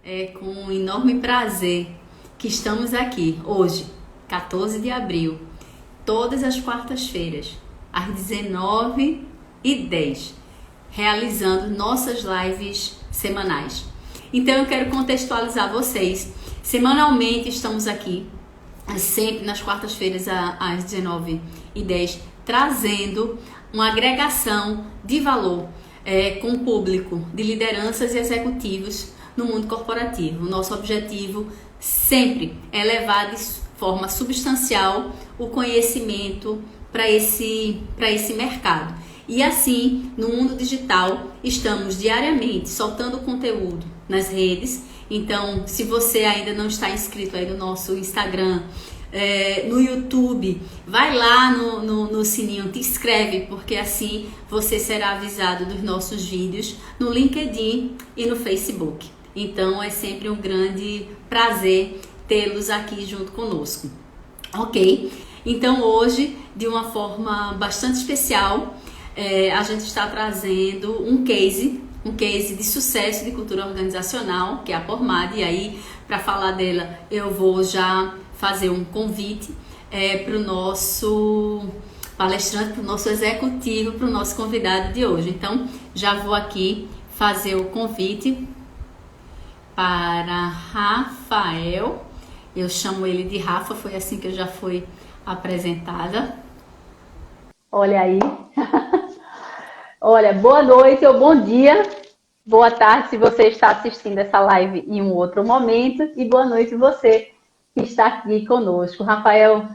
É com um enorme prazer que estamos aqui hoje, 14 de abril, todas as quartas-feiras, às 19h10, realizando nossas lives semanais. Então eu quero contextualizar vocês. Semanalmente estamos aqui, sempre nas quartas-feiras às 19h10, trazendo uma agregação de valor com o público de lideranças e executivos no mundo corporativo. O nosso objetivo sempre é levar de forma substancial o conhecimento para esse mercado. E assim, no mundo digital, estamos diariamente soltando conteúdo nas redes. Então, se você ainda não está inscrito aí no nosso Instagram, no YouTube, vai lá no sininho, te inscreve, porque assim você será avisado dos nossos vídeos no LinkedIn e no Facebook. Então é sempre um grande prazer tê-los aqui junto conosco. Ok? Então hoje, de uma forma bastante especial, a gente está trazendo um case de sucesso de cultura organizacional, que é a Pormad. E aí, para falar dela, eu vou já fazer um convite para o nosso palestrante, para o nosso executivo, para o nosso convidado de hoje. Então, já vou aqui fazer o convite para Rafael. Eu chamo ele de Rafa, foi assim que eu já fui apresentada. Olha aí. Olha, boa noite ou bom dia, boa tarde se você está assistindo essa live em um outro momento, e boa noite você que está aqui conosco. Rafael,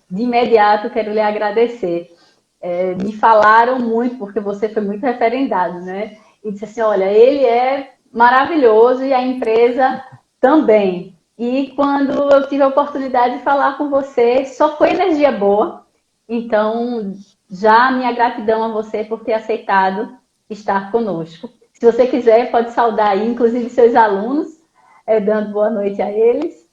de imediato quero lhe agradecer. Me falaram muito, porque você foi muito referendado, né? E disse assim, olha, ele é maravilhoso e a empresa também. E quando eu tive a oportunidade de falar com você, só foi energia boa. Então, já minha gratidão a você por ter aceitado estar conosco. Se você quiser, pode saudar aí, inclusive seus alunos, dando boa noite a eles.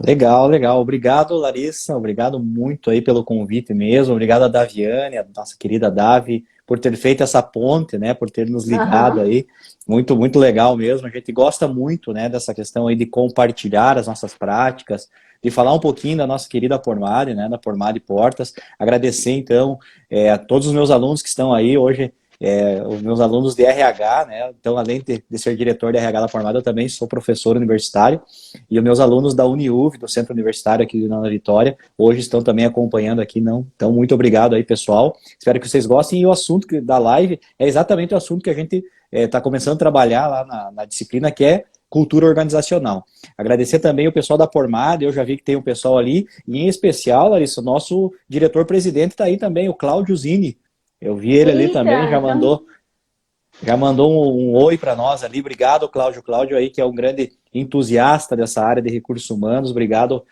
Legal, legal. Obrigado, Larissa. Obrigado muito aí pelo convite mesmo. Obrigado a Daviane, a nossa querida Davi, por ter feito essa ponte, né? Por ter nos ligado Uhum. aí. Muito, muito legal mesmo. A gente gosta muito, né, dessa questão aí de compartilhar as nossas práticas, de falar um pouquinho da nossa querida Pormad, né? Da Pormad Portas. Agradecer, então, a todos os meus alunos que estão aí hoje. Os meus alunos de RH, né? Então, além de ser diretor de RH da Pormad, eu também sou professor universitário. E os meus alunos da Uniuv, do Centro Universitário aqui de Nova Vitória, hoje estão também acompanhando aqui. Não? Então, muito obrigado aí, pessoal. Espero que vocês gostem. E o assunto da live é exatamente o assunto que a gente está começando a trabalhar lá na disciplina, que é cultura organizacional. Agradecer também o pessoal da Pormad, eu já vi que tem um pessoal ali, e em especial, Larissa, o nosso diretor-presidente está aí também, o Cláudio Zini. Eu vi ele ali também, Eita, então, já mandou um oi para nós ali. Obrigado, Cláudio. Cláudio aí, que é um grande entusiasta dessa área de recursos humanos. Obrigado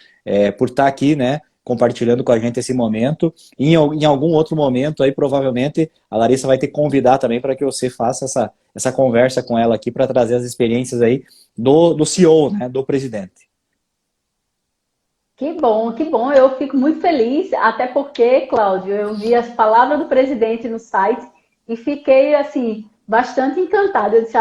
por estar aqui, né? Compartilhando com a gente esse momento. E em algum outro momento aí, provavelmente, a Larissa vai ter que convidar também para que você faça essa conversa com ela aqui para trazer as experiências aí do CEO, né? Do presidente. que bom, que bom. Eu fico muito feliz, até porque, Cláudio, eu vi as palavras do presidente no site e fiquei, assim, bastante encantada. Eu disse,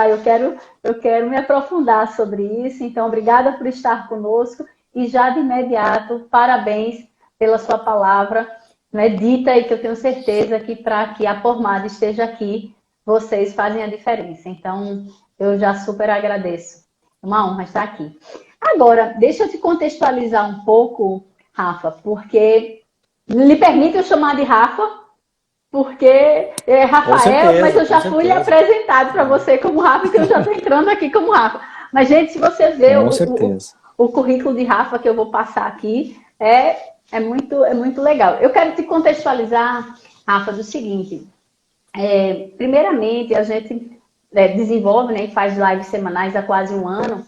eu quero me aprofundar sobre isso. Então, obrigada por estar conosco e já de imediato, parabéns pela sua palavra, né, dita e que eu tenho certeza que para que a Pormada esteja aqui, vocês fazem a diferença. Então, eu já super agradeço. É uma honra estar aqui. Agora, deixa eu te contextualizar um pouco, Rafa, porque lhe permite eu chamar de Rafa, porque é Com Rafael, mas certeza, eu com já fui lhe certeza. apresentado para você como Rafa, que eu já estou entrando aqui como Rafa. Mas, gente, se você vê Com certeza. o currículo de Rafa que eu vou passar aqui, é muito legal. Eu quero te contextualizar, Rafa, do seguinte. Primeiramente, a gente desenvolve, né, e faz lives semanais há quase um ano,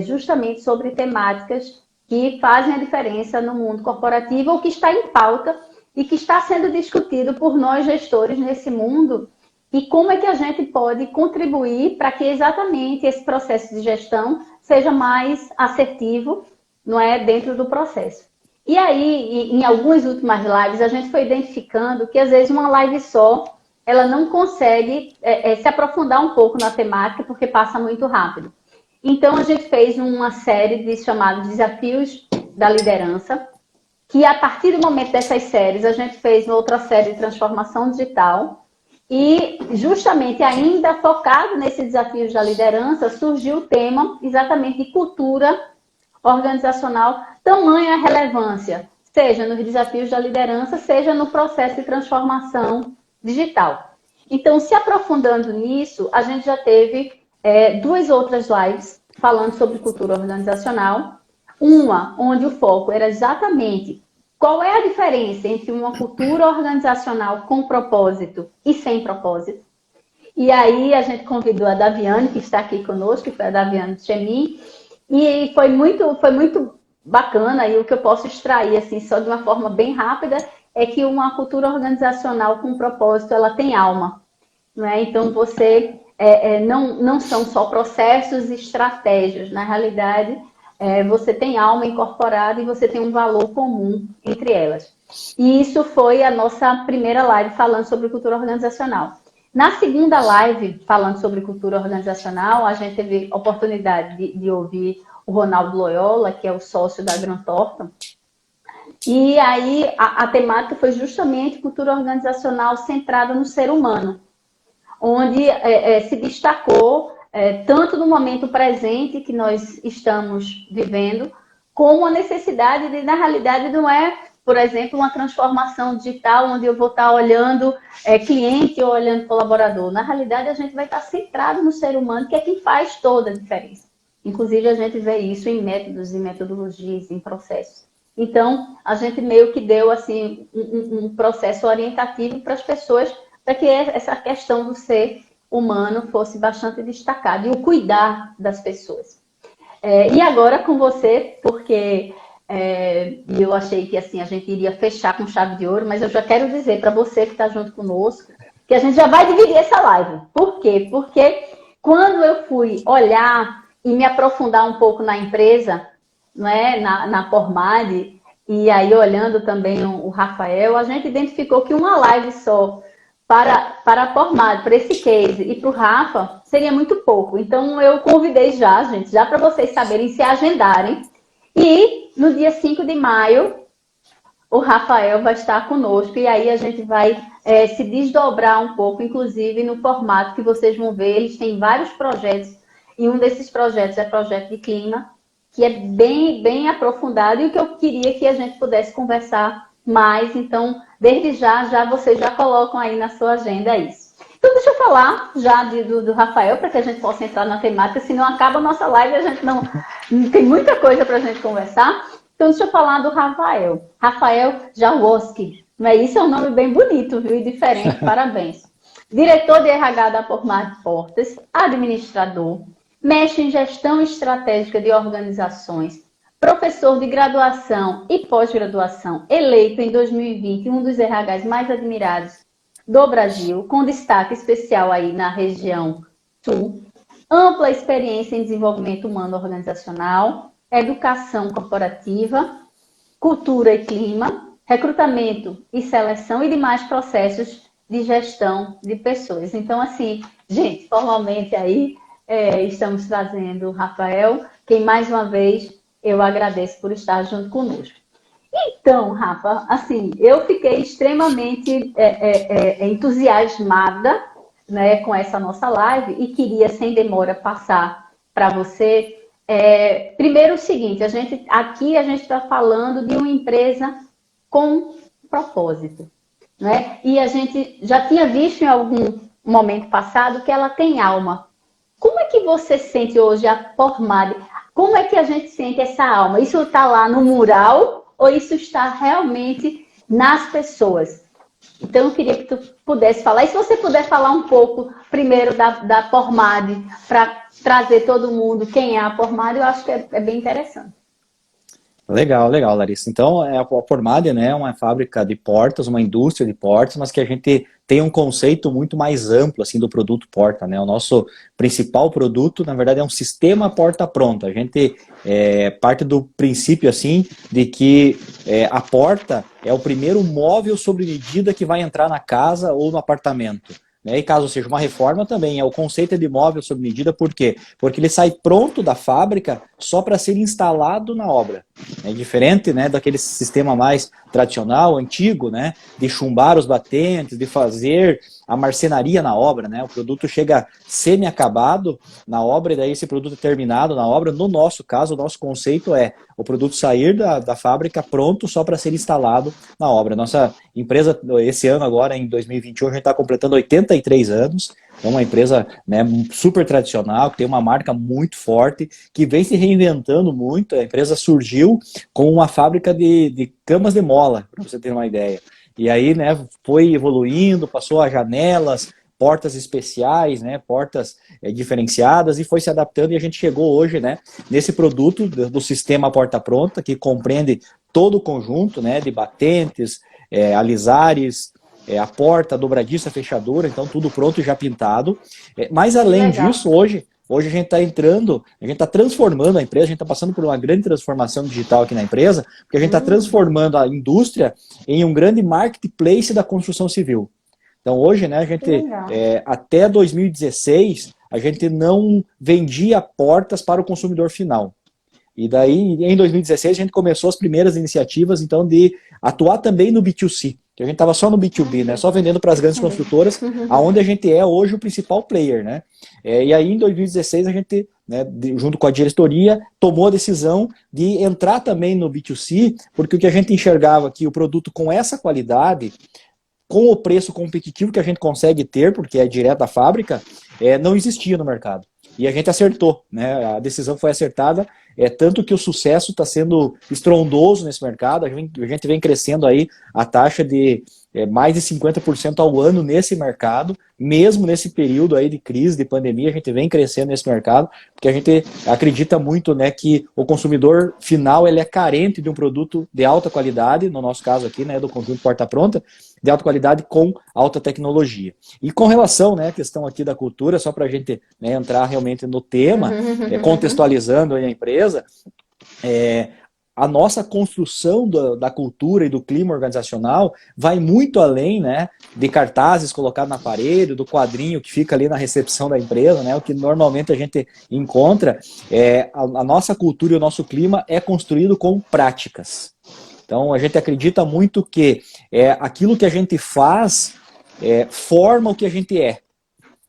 justamente sobre temáticas que fazem a diferença no mundo corporativo ou que está em pauta e que está sendo discutido por nós gestores nesse mundo, e como é que a gente pode contribuir para que exatamente esse processo de gestão seja mais assertivo, não é, dentro do processo. E aí, em algumas últimas lives, a gente foi identificando que às vezes uma live só ela não consegue se aprofundar um pouco na temática porque passa muito rápido. Então, a gente fez uma série chamada Desafios da Liderança, que a partir do momento dessas séries, a gente fez uma outra série de transformação digital e justamente ainda focado nesses desafios da liderança, surgiu o tema exatamente de cultura organizacional, tamanha relevância, seja nos desafios da liderança, seja no processo de transformação digital. Então, se aprofundando nisso, a gente já teve 2 outras lives falando sobre cultura organizacional. Uma onde o foco era exatamente qual é a diferença entre uma cultura organizacional com propósito e sem propósito. E aí a gente convidou a Daviane, que está aqui conosco, que foi a Daviane Chemin, e foi muito bacana, e o que eu posso extrair, assim, só de uma forma bem rápida, é que uma cultura organizacional com propósito, ela tem alma. Não é? Então, você não são só processos e estratégias. Na realidade, você tem alma incorporada e você tem um valor comum entre elas. E isso foi a nossa primeira live falando sobre cultura organizacional. Na segunda live, falando sobre cultura organizacional, a gente teve a oportunidade de ouvir o Ronaldo Loyola, que é o sócio da Grant Thornton. E aí a temática foi justamente cultura organizacional centrada no ser humano, onde se destacou tanto no momento presente que nós estamos vivendo, como a necessidade de, na realidade, não é, por exemplo, uma transformação digital onde eu vou estar olhando cliente ou olhando colaborador. Na realidade, a gente vai estar centrado no ser humano, que é quem faz toda a diferença. Inclusive, a gente vê isso em métodos e metodologias, em processos. Então, a gente meio que deu assim, um processo orientativo para as pessoas, para que essa questão do ser humano fosse bastante destacada, e o cuidar das pessoas. E agora com você, porque eu achei que assim, a gente iria fechar com chave de ouro, mas eu já quero dizer para você que está junto conosco, que a gente já vai dividir essa live. Por quê? Porque quando eu fui olhar e me aprofundar um pouco na empresa, não é? na Pormade, e aí olhando também o Rafael, a gente identificou que uma live só para a Pormade, para esse case e para o Rafa, seria muito pouco. Então, eu convidei já, gente, já para vocês saberem, se agendarem. E no dia 5 de maio, o Rafael vai estar conosco. E aí a gente vai se desdobrar um pouco, inclusive no formato que vocês vão ver. Eles têm vários projetos. E um desses projetos é o projeto de clima, que é bem, bem aprofundado. E o que eu queria que a gente pudesse conversar mais. Então, desde já vocês já colocam aí na sua agenda isso. Então, deixa eu falar já do Rafael, para que a gente possa entrar na temática, senão acaba a nossa live e a gente não tem muita coisa para a gente conversar. Então, deixa eu falar do Rafael. Rafael Jaworski. Isso é um nome bem bonito, viu? E diferente, parabéns. Diretor de RH da Pormade Portas, administrador, mestre em gestão estratégica de organizações, professor de graduação e pós-graduação, eleito em 2020 um dos RHs mais admirados do Brasil, com destaque especial aí na região sul, ampla experiência em desenvolvimento humano organizacional, educação corporativa, cultura e clima, recrutamento e seleção e demais processos de gestão de pessoas. Então, assim, gente, formalmente aí estamos trazendo o Rafael, quem mais uma vez eu agradeço por estar junto conosco. Então, Rafa, assim, eu fiquei extremamente entusiasmada, né, com essa nossa live e queria, sem demora, passar para você. Primeiro o seguinte, aqui a gente está falando de uma empresa com propósito, né? E a gente já tinha visto em algum momento passado que ela tem alma. Como é que você sente hoje a Pormade? Como é que a gente sente essa alma? Isso está lá no mural ou isso está realmente nas pessoas? Então, eu queria que tu pudesse falar. E se você puder falar um pouco primeiro da Pormade, para trazer todo mundo quem é a Pormade, eu acho que é bem interessante. Legal, Larissa. Então, a Pormade, né, é uma fábrica de portas, uma indústria de portas, mas que a gente tem um conceito muito mais amplo assim do produto porta, né? O nosso principal produto, na verdade, é um sistema porta pronta. A gente parte do princípio assim de que a porta é o primeiro móvel sob medida que vai entrar na casa ou no apartamento. né? E caso seja uma reforma também, o conceito é de móvel sob medida, por quê? Porque ele sai pronto da fábrica só para ser instalado na obra. É diferente, né, daquele sistema mais tradicional, antigo, né, de chumbar os batentes, de fazer a marcenaria na obra, né? O produto chega semi-acabado na obra e daí esse produto é terminado na obra. No nosso caso, o nosso conceito é o produto sair da fábrica pronto só para ser instalado na obra. Nossa empresa, esse ano agora, em 2021, a gente está completando 83 anos. É uma empresa, né, super tradicional, que tem uma marca muito forte, que vem se reinventando muito. A empresa surgiu com uma fábrica de camas de mola, para você ter uma ideia. E aí, né, foi evoluindo, passou a janelas, portas especiais, né, portas diferenciadas, e foi se adaptando, e a gente chegou hoje, né, nesse produto do sistema Porta Pronta, que compreende todo o conjunto, né, de batentes, alisares, a porta, a dobradiça, a fechadura, então tudo pronto e já pintado. Mas além disso, hoje a gente está entrando, a gente está transformando a empresa, a gente está passando por uma grande transformação digital aqui na empresa, porque a gente está transformando a indústria em um grande marketplace da construção civil. Então hoje, né, a gente, até 2016, a gente não vendia portas para o consumidor final. E daí, em 2016, a gente começou as primeiras iniciativas, então, de atuar também no B2C, que a gente estava só no B2B, né, só vendendo para as grandes construtoras, aonde a gente é hoje o principal player, né. E aí, em 2016, a gente, né, junto com a diretoria, tomou a decisão de entrar também no B2C, porque o que a gente enxergava que o produto com essa qualidade, com o preço competitivo que a gente consegue ter, porque é direto da fábrica, não existia no mercado. E a gente acertou, né? A decisão foi acertada, tanto que o sucesso está sendo estrondoso nesse mercado. A gente vem crescendo aí a taxa de mais de 50% ao ano nesse mercado, mesmo nesse período aí de crise, de pandemia, a gente vem crescendo nesse mercado, porque a gente acredita muito, né, que o consumidor final ele é carente de um produto de alta qualidade, no nosso caso aqui, né, do conjunto Porta Pronta, de alta qualidade com alta tecnologia. E com relação, né, à questão aqui da cultura, só para a gente, né, entrar realmente no tema, contextualizando aí a empresa, a nossa construção da cultura e do clima organizacional vai muito além, né, de cartazes colocados na parede, do quadrinho que fica ali na recepção da empresa, né, o que normalmente a gente encontra. A nossa cultura e o nosso clima é construído com práticas. Então a gente acredita muito que aquilo que a gente faz forma o que a gente é.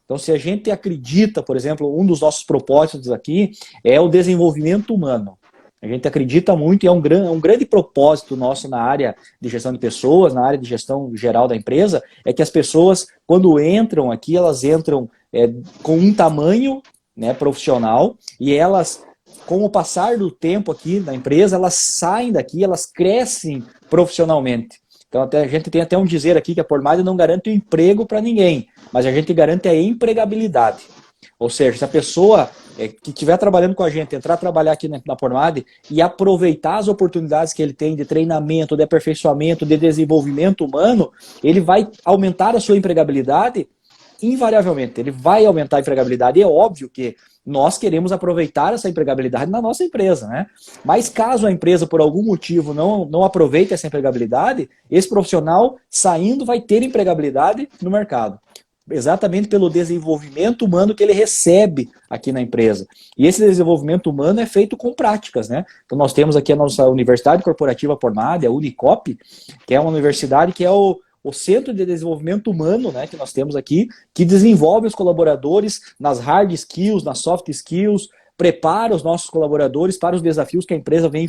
Então, se a gente acredita, por exemplo, um dos nossos propósitos aqui é o desenvolvimento humano. A gente acredita muito e é um grande propósito nosso na área de gestão de pessoas, na área de gestão geral da empresa, é que as pessoas, quando entram aqui, elas entram com um tamanho, né, profissional, e elas, com o passar do tempo aqui na empresa, elas saem daqui, elas crescem profissionalmente. Então a gente tem até um dizer aqui que a Pormade não garante o emprego para ninguém, mas a gente garante a empregabilidade. Ou seja, se a pessoa que estiver trabalhando com a gente, entrar a trabalhar aqui na Pormade e aproveitar as oportunidades que ele tem de treinamento, de aperfeiçoamento, de desenvolvimento humano, ele vai aumentar a sua empregabilidade invariavelmente. Ele vai aumentar a empregabilidade. E é óbvio que nós queremos aproveitar essa empregabilidade na nossa empresa, né? Mas caso a empresa, por algum motivo, não aproveite essa empregabilidade, esse profissional saindo vai ter empregabilidade no mercado. Exatamente pelo desenvolvimento humano que ele recebe aqui na empresa. E esse desenvolvimento humano é feito com práticas, né? Então nós temos aqui a nossa Universidade Corporativa Pormade, a Unicop, que é uma universidade que é o Centro de Desenvolvimento Humano, né, que nós temos aqui, que desenvolve os colaboradores nas hard skills, nas soft skills, prepara os nossos colaboradores para os desafios que a empresa vem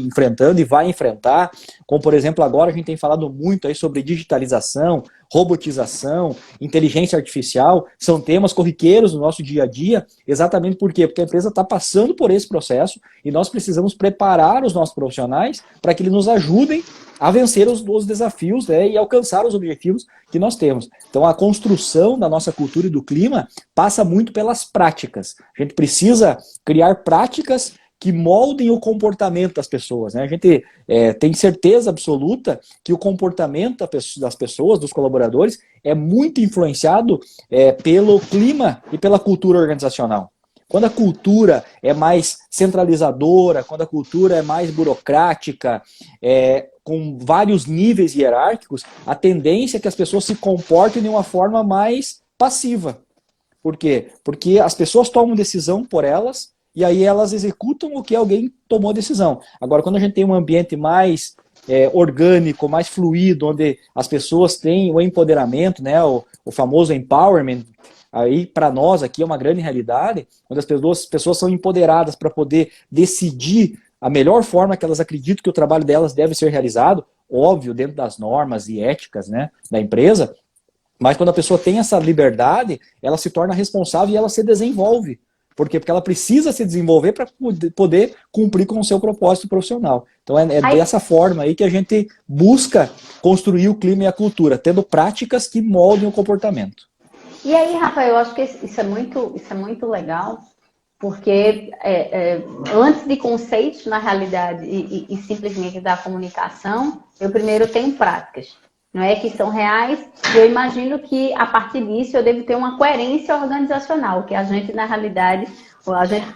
enfrentando e vai enfrentar, como por exemplo agora a gente tem falado muito aí sobre digitalização, robotização, inteligência artificial, são temas corriqueiros no nosso dia a dia, exatamente por quê? Porque a empresa está passando por esse processo e nós precisamos preparar os nossos profissionais para que eles nos ajudem a vencer os desafios, né, e alcançar os objetivos que nós temos. Então a construção da nossa cultura e do clima passa muito pelas práticas. A gente precisa criar práticas que moldem o comportamento das pessoas, né? A gente tem certeza absoluta que o comportamento das pessoas, dos colaboradores, é muito influenciado pelo clima e pela cultura organizacional. Quando a cultura é mais centralizadora, quando a cultura é mais burocrática, com vários níveis hierárquicos, a tendência é que as pessoas se comportem de uma forma mais passiva. Por quê? Porque as pessoas tomam decisão por elas e aí elas executam o que alguém tomou decisão. Agora, quando a gente tem um ambiente mais orgânico, mais fluido, onde as pessoas têm o empoderamento, né, o famoso empowerment, aí para nós aqui é uma grande realidade, onde as pessoas são empoderadas para poder decidir a melhor forma que elas acreditam que o trabalho delas deve ser realizado, óbvio, dentro das normas e éticas, né, da empresa, mas quando a pessoa tem essa liberdade, ela se torna responsável e ela se desenvolve. Por quê? Porque ela precisa se desenvolver para poder cumprir com o seu propósito profissional. Então é dessa forma aí que a gente busca construir o clima e a cultura, tendo práticas que moldem o comportamento. E aí, Rafael, eu acho que isso é muito legal, porque antes de conceitos, na realidade, e simplesmente da comunicação, eu primeiro tenho práticas, não é, que são reais, e eu imagino que a partir disso eu devo ter uma coerência organizacional, que a gente, na realidade, a gente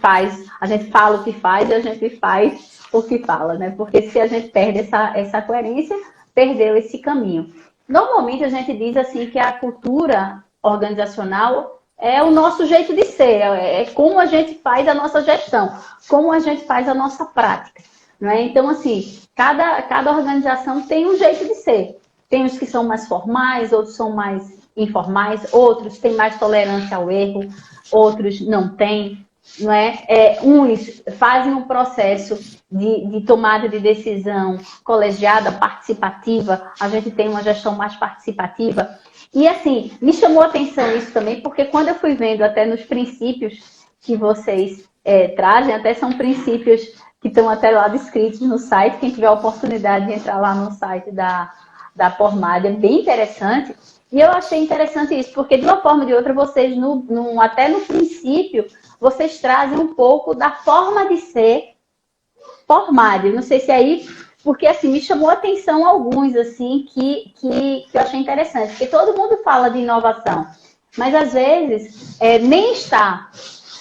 fala o que faz e a gente faz o que fala, né? Porque se a gente perde essa coerência, perdeu esse caminho. Normalmente a gente diz assim que a cultura organizacional é o nosso jeito de ser, é como a gente faz a nossa gestão, como a gente faz a nossa prática, não é? Então, assim, cada organização tem um jeito de ser. Tem os que são mais formais, outros são mais informais, outros têm mais tolerância ao erro, outros não têm, não é? Uns fazem um processo de tomada de decisão colegiada, participativa, a gente tem uma gestão mais participativa. E assim, me chamou a atenção isso também, porque quando eu fui vendo até nos princípios que vocês trazem, até são princípios que estão até lá descritos no site, quem tiver a oportunidade de entrar lá no site da Pormad, é bem interessante. E eu achei interessante isso, porque de uma forma ou de outra, vocês, até no princípio, vocês trazem um pouco da forma de ser Pormad. Não sei se aí, porque assim, me chamou a atenção alguns, assim, que eu achei interessante. Porque todo mundo fala de inovação, mas às vezes nem está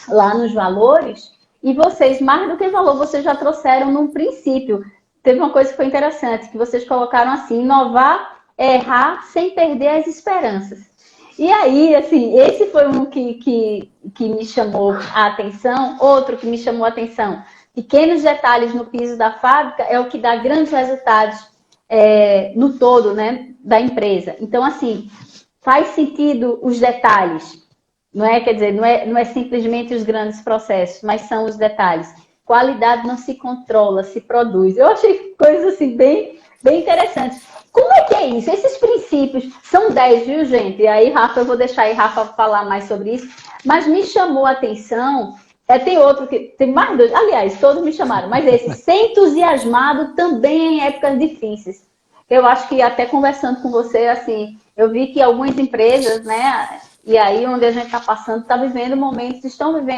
lá nos valores, e vocês, mais do que valor, vocês já trouxeram num princípio. Teve uma coisa que foi interessante, que vocês colocaram assim: inovar é errar sem perder as esperanças. E aí, assim, esse foi um que me chamou a atenção. Outro que me chamou a atenção: pequenos detalhes no piso da fábrica é o que dá grandes resultados no todo, né, da empresa. Então, assim, faz sentido os detalhes, não é? Quer dizer, não é simplesmente os grandes processos, mas são os detalhes. Qualidade não se controla, se produz. Eu achei coisas assim bem interessantes. Como é que é isso? Esses princípios são 10, viu, gente? E aí, Rafa, eu vou deixar aí Rafa falar mais sobre isso. Mas me chamou a atenção. Tem outro que tem mais dois. Aliás, todos me chamaram. Mas esse, ser entusiasmado também em épocas difíceis. Eu acho que até conversando com você, assim, eu vi que algumas empresas, né? E aí, onde a gente está passando, estão vivendo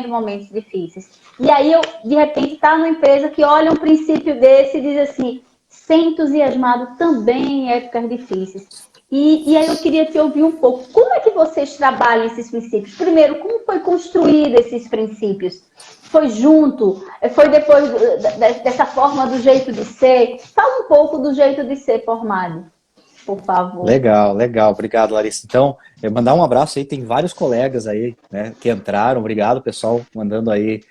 momentos difíceis. E aí, de repente, está numa empresa que olha um princípio desse e diz assim: ser entusiasmado também em épocas difíceis. E aí eu queria te ouvir um pouco. Como é que vocês trabalham esses princípios? Primeiro, como foi construído esses princípios? Foi junto? Foi depois dessa forma do jeito de ser? Fala um pouco do jeito de ser formado, por favor. Legal. Obrigado, Larissa. Então, mandar um abraço aí, tem vários colegas aí, né, que entraram. Obrigado, pessoal, mandando aí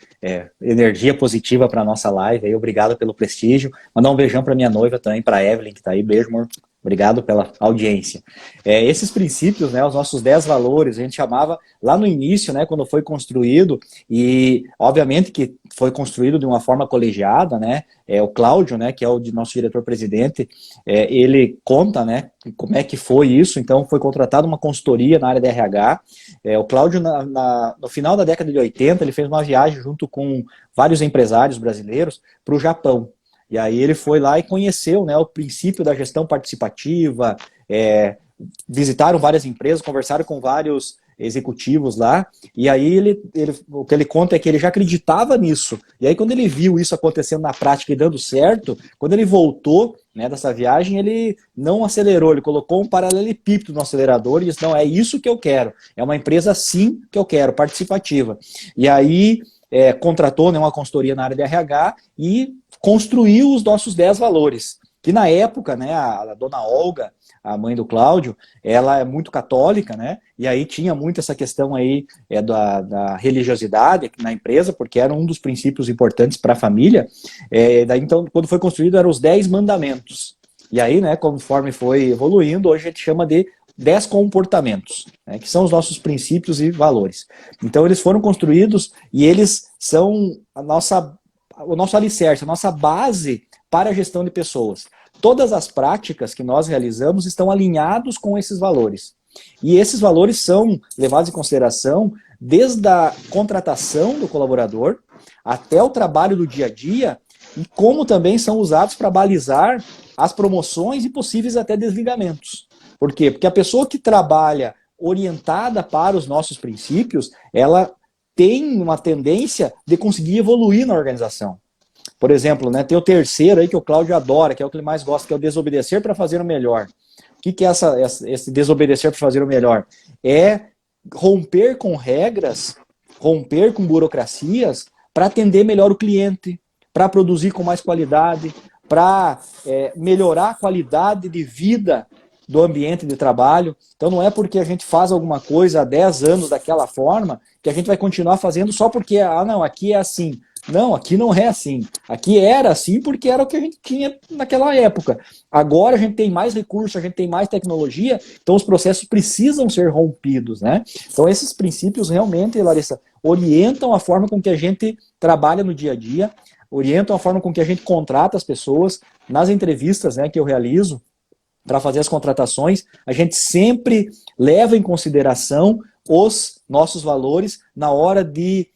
energia positiva para nossa live. Aí, obrigado pelo prestígio. Mandar um beijão para minha noiva também, para Evelyn, que está aí. Beijo, amor. Obrigado pela audiência. Esses princípios, né, os nossos 10 valores, a gente chamava lá no início, né, quando foi construído, e obviamente que foi construído de uma forma colegiada, né, o Cláudio, né, que é o nosso diretor-presidente, ele conta, né, como é que foi isso. Então foi contratada uma consultoria na área de RH. O Cláudio, no final da década de 80, ele fez uma viagem junto com vários empresários brasileiros para o Japão. E aí ele foi lá e conheceu, né, o princípio da gestão participativa, visitaram várias empresas, conversaram com vários executivos lá, e aí o que ele conta é que ele já acreditava nisso, e aí quando ele viu isso acontecendo na prática e dando certo, quando ele voltou, né, dessa viagem, ele não acelerou, ele colocou um paralelepípedo no acelerador e disse, não, é isso que eu quero, é uma empresa assim que eu quero, participativa. E aí contratou, né, uma consultoria na área de RH e construiu os nossos 10 valores, que na época, né, a dona Olga, a mãe do Cláudio, ela é muito católica, né? E aí tinha muito essa questão aí da religiosidade na empresa, porque era um dos princípios importantes para a família. Daí, então, quando foi construído, eram os 10 mandamentos. E aí, né, conforme foi evoluindo, hoje a gente chama de 10 comportamentos, né, que são os nossos princípios e valores. Então, eles foram construídos e eles são o nosso alicerce, a nossa base para a gestão de pessoas. Todas as práticas que nós realizamos estão alinhados com esses valores. E esses valores são levados em consideração desde a contratação do colaborador até o trabalho do dia a dia e como também são usados para balizar as promoções e possíveis até desligamentos. Por quê? Porque a pessoa que trabalha orientada para os nossos princípios, ela tem uma tendência de conseguir evoluir na organização. Por exemplo, né, tem o terceiro aí que o Cláudio adora, que é o que ele mais gosta, que é o desobedecer para fazer o melhor. O que é esse desobedecer para fazer o melhor? É romper com regras, romper com burocracias para atender melhor o cliente, para produzir com mais qualidade, para melhorar a qualidade de vida do ambiente de trabalho. Então não é porque a gente faz alguma coisa há 10 anos daquela forma que a gente vai continuar fazendo só porque, não, aqui é assim. Não, aqui não é assim. Aqui era assim porque era o que a gente tinha naquela época. Agora a gente tem mais recursos, a gente tem mais tecnologia, então os processos precisam ser rompidos, né? Então esses princípios realmente, Larissa, orientam a forma com que a gente trabalha no dia a dia, orientam a forma com que a gente contrata as pessoas. Nas entrevistas, né, que eu realizo para fazer as contratações, a gente sempre leva em consideração os nossos valores na hora de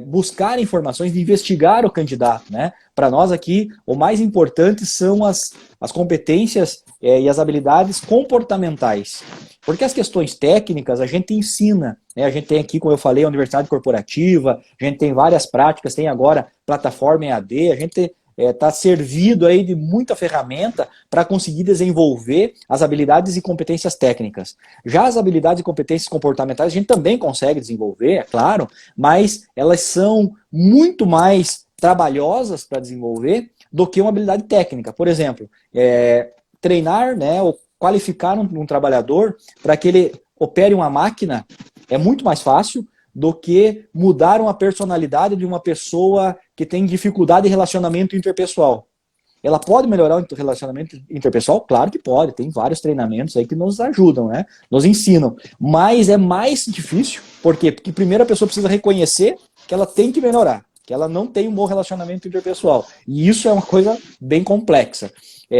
buscar informações, de investigar o candidato, né? Para nós aqui, o mais importante são as competências e as habilidades comportamentais. Porque as questões técnicas a gente ensina, né? A gente tem aqui, como eu falei, a universidade corporativa, a gente tem várias práticas, tem agora plataforma EAD, a gente está servido aí de muita ferramenta para conseguir desenvolver as habilidades e competências técnicas. Já as habilidades e competências comportamentais a gente também consegue desenvolver, é claro, mas elas são muito mais trabalhosas para desenvolver do que uma habilidade técnica. Por exemplo, treinar, né, ou qualificar um trabalhador para que ele opere uma máquina é muito mais fácil do que mudar uma personalidade de uma pessoa que tem dificuldade em relacionamento interpessoal. Ela pode melhorar o relacionamento interpessoal? Claro que pode, tem vários treinamentos aí que nos ajudam, né? Nos ensinam. Mas é mais difícil, por quê? Porque primeiro a pessoa precisa reconhecer que ela tem que melhorar, que ela não tem um bom relacionamento interpessoal. E isso é uma coisa bem complexa.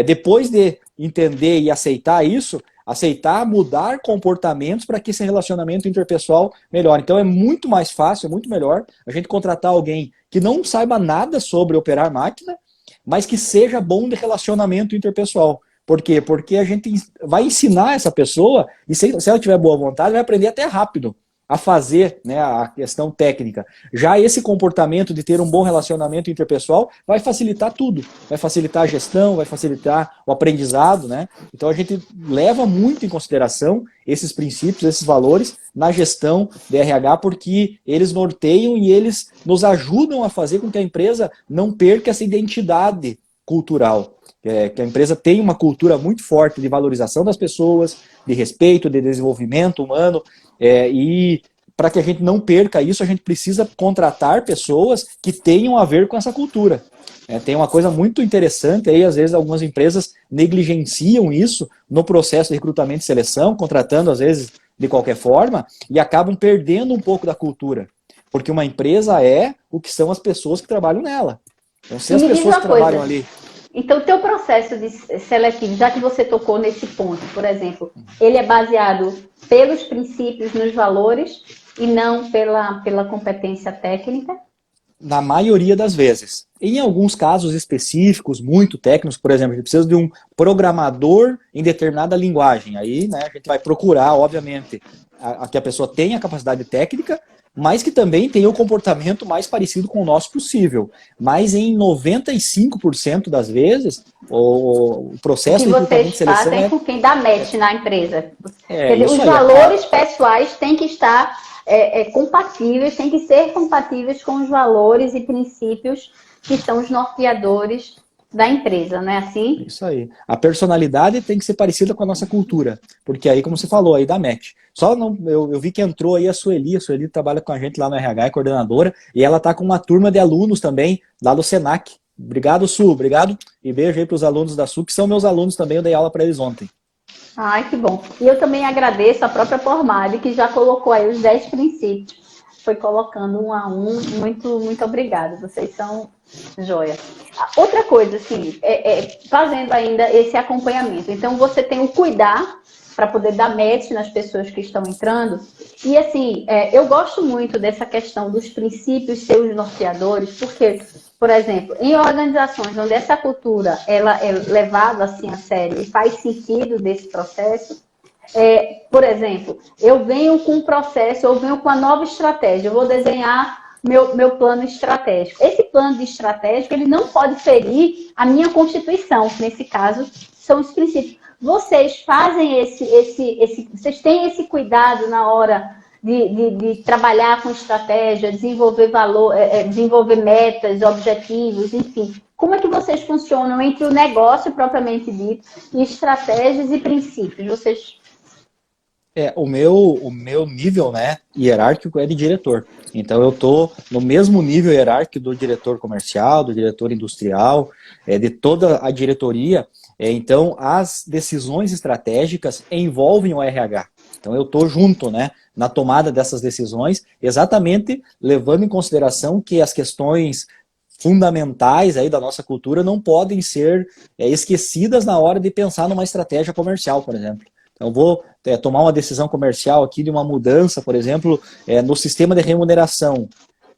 Depois de entender e aceitar isso, aceitar mudar comportamentos para que esse relacionamento interpessoal melhore. Então é muito mais fácil, é muito melhor a gente contratar alguém que não saiba nada sobre operar máquina, mas que seja bom de relacionamento interpessoal. Por quê? Porque a gente vai ensinar essa pessoa, e se ela tiver boa vontade, vai aprender até rápido a fazer, né, a questão técnica. Já esse comportamento de ter um bom relacionamento interpessoal vai facilitar tudo. Vai facilitar a gestão, vai facilitar o aprendizado, né? Então a gente leva muito em consideração esses princípios, esses valores na gestão de RH, porque eles norteiam e eles nos ajudam a fazer com que a empresa não perca essa identidade cultural. Que a empresa tem uma cultura muito forte de valorização das pessoas, de respeito, de desenvolvimento humano, e para que a gente não perca isso, a gente precisa contratar pessoas que tenham a ver com essa cultura. Tem uma coisa muito interessante aí, às vezes algumas empresas negligenciam isso no processo de recrutamento e seleção, contratando às vezes de qualquer forma, e acabam perdendo um pouco da cultura. Porque uma empresa é o que são as pessoas que trabalham nela. Então, se as pessoas que trabalham ali... Então, o teu processo de seletivo, já que você tocou nesse ponto, por exemplo, ele é baseado pelos princípios, nos valores, e não pela competência técnica? na maioria das vezes. Em alguns casos específicos, muito técnicos, por exemplo, a gente precisa de um programador em determinada linguagem. Aí, né, a gente vai procurar, obviamente, que a pessoa tenha a capacidade técnica, mas que também tenha o comportamento mais parecido com o nosso possível. Mas em 95% das vezes, o processo de recrutamento vocês de seleção fazem com quem dá match na empresa. Quer dizer, os isso aí, valores pessoais têm que estar compatíveis, têm que ser compatíveis com os valores e princípios que são os norteadores da empresa, não é assim? Isso aí. A personalidade tem que ser parecida com a nossa cultura, porque aí, como você falou, aí dá match. Só não, eu vi que entrou aí a Sueli trabalha com a gente lá no RH, é coordenadora, e ela tá com uma turma de alunos também, lá do Senac. Obrigado, Su, obrigado, e beijo aí para os alunos da Su, que são meus alunos também, eu dei aula para eles ontem. Ai, que bom. E eu também agradeço a própria Formale, que já colocou aí os 10 princípios. Foi colocando um a um. Muito, muito obrigada. Vocês são joia. Outra coisa, assim, fazendo ainda esse acompanhamento. Então, você tem o cuidar para poder dar match nas pessoas que estão entrando. E, assim, eu gosto muito dessa questão dos princípios ser os norteadores, porque, por exemplo, em organizações onde essa cultura ela é levada assim a sério e faz sentido desse processo, por exemplo, eu venho com um processo, eu venho com uma nova estratégia, eu vou desenhar meu plano estratégico. Esse plano de estratégico, ele não pode ferir a minha Constituição, que nesse caso são os princípios. Vocês fazem vocês têm esse cuidado na hora de trabalhar com estratégia, desenvolver valor, desenvolver metas, objetivos, enfim. Como é que vocês funcionam entre o negócio propriamente dito e estratégias e princípios? Vocês... O meu nível, né, hierárquico é de diretor. Então eu estou no mesmo nível hierárquico do diretor comercial, do diretor industrial, de toda a diretoria. Então as decisões estratégicas envolvem o RH. Então eu estou junto, né, na tomada dessas decisões, exatamente levando em consideração que as questões fundamentais aí da nossa cultura não podem ser esquecidas na hora de pensar numa estratégia comercial, por exemplo. Então, eu vou tomar uma decisão comercial aqui de uma mudança, por exemplo, no sistema de remuneração.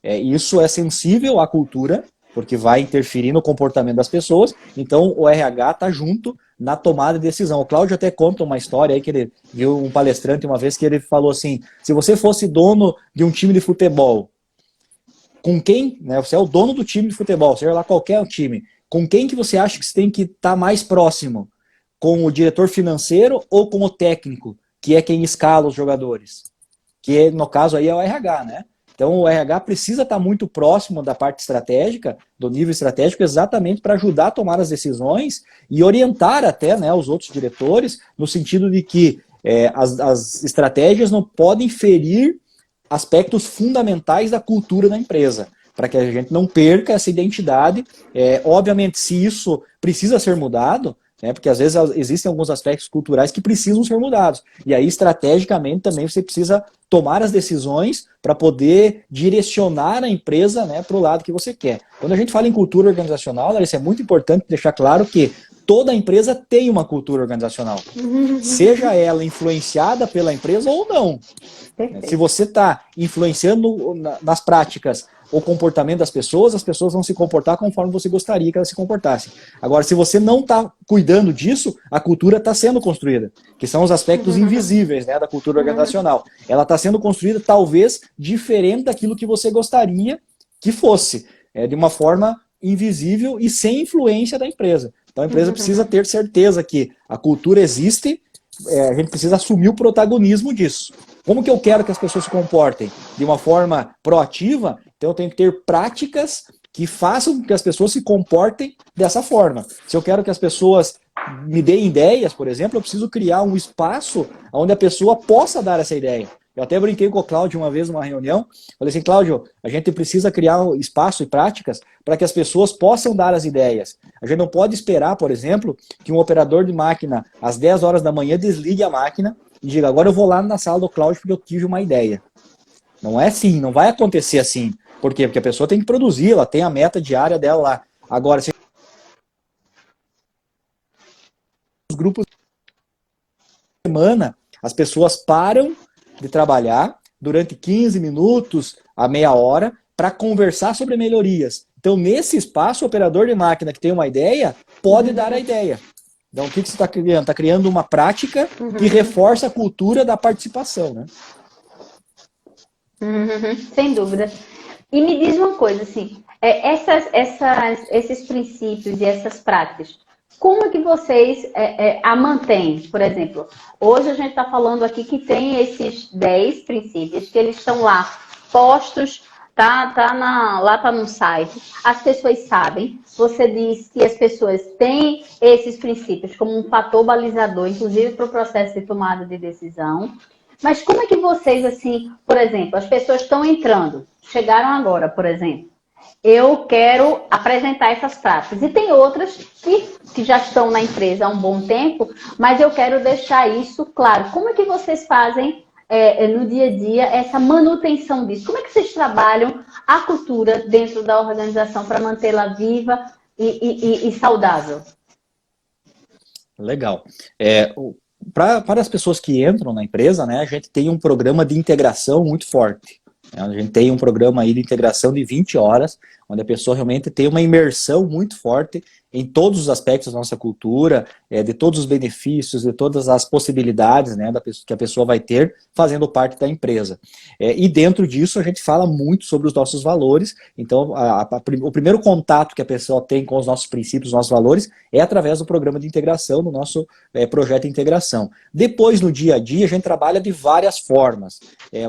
Isso é sensível à cultura, porque vai interferir no comportamento das pessoas, então o RH está junto na tomada de decisão. O Cláudio até conta uma história aí que ele viu um palestrante uma vez que ele falou assim, se você fosse dono de um time de futebol, com quem, né, você é o dono do time de futebol, seja lá qualquer time, com quem que você acha que você tem que estar mais próximo? Com o diretor financeiro ou com o técnico, que é quem escala os jogadores? Que no caso aí é o RH, né? Então o RH precisa estar muito próximo da parte estratégica, do nível estratégico, exatamente para ajudar a tomar as decisões e orientar até, né, os outros diretores, no sentido de que as estratégias não podem ferir aspectos fundamentais da cultura da empresa, para que a gente não perca essa identidade. Obviamente, se isso precisa ser mudado, porque às vezes existem alguns aspectos culturais que precisam ser mudados. E aí, estrategicamente, também você precisa tomar as decisões para poder direcionar a empresa, né, para o lado que você quer. Quando a gente fala em cultura organizacional, Larissa, é muito importante deixar claro que toda empresa tem uma cultura organizacional. Seja ela influenciada pela empresa ou não. Se você está influenciando nas práticas o comportamento das pessoas, as pessoas vão se comportar conforme você gostaria que elas se comportassem. Agora, se você não está cuidando disso, a cultura está sendo construída, que são os aspectos invisíveis, né, da cultura organizacional. Ela está sendo construída talvez diferente daquilo que você gostaria que fosse, de uma forma invisível e sem influência da empresa. Então a empresa precisa ter certeza que a cultura existe, a gente precisa assumir o protagonismo disso. Como que eu quero que as pessoas se comportem? De uma forma proativa, então eu tenho que ter práticas que façam com que as pessoas se comportem dessa forma. Se eu quero que as pessoas me deem ideias, por exemplo, eu preciso criar um espaço onde a pessoa possa dar essa ideia. Eu até brinquei com o Cláudio uma vez numa reunião, falei assim, Cláudio, a gente precisa criar um espaço e práticas para que as pessoas possam dar as ideias. A gente não pode esperar, por exemplo, que um operador de máquina, às 10 horas da manhã, desligue a máquina e diga, agora eu vou lá na sala do Cláudio porque eu tive uma ideia. Não é assim, não vai acontecer assim. Por quê? Porque a pessoa tem que produzir, ela tem a meta diária dela lá. Agora, se os grupos de semana, as pessoas param de trabalhar durante 15 minutos a meia hora para conversar sobre melhorias. Então, nesse espaço, o operador de máquina que tem uma ideia pode dar a ideia. Então, o que você está criando? Está criando uma prática que reforça a cultura da participação, né? Sem dúvida. E me diz uma coisa, assim, esses princípios e essas práticas, como é que vocês a mantêm? Por exemplo, hoje a gente está falando aqui que tem esses 10 princípios, que eles estão lá postos, lá tá no site, as pessoas sabem, você diz que as pessoas têm esses princípios como um fator balizador, inclusive para o processo de tomada de decisão. Mas como é que vocês, assim, por exemplo, as pessoas estão entrando, chegaram agora, por exemplo, eu quero apresentar essas práticas. E tem outras que já estão na empresa há um bom tempo, mas eu quero deixar isso claro. Como é que vocês fazem no dia a dia essa manutenção disso? Como é que vocês trabalham a cultura dentro da organização para mantê-la viva e saudável? Legal. Para as pessoas que entram na empresa, né, a gente tem um programa de integração muito forte. A gente tem um programa aí de integração de 20 horas, onde a pessoa realmente tem uma imersão muito forte em todos os aspectos da nossa cultura, de todos os benefícios, de todas as possibilidades, né, que a pessoa vai ter fazendo parte da empresa. E dentro disso a gente fala muito sobre os nossos valores. Então o primeiro contato que a pessoa tem com os nossos princípios, os nossos valores, é através do programa de integração, do nosso projeto de integração. Depois, no dia a dia, a gente trabalha de várias formas,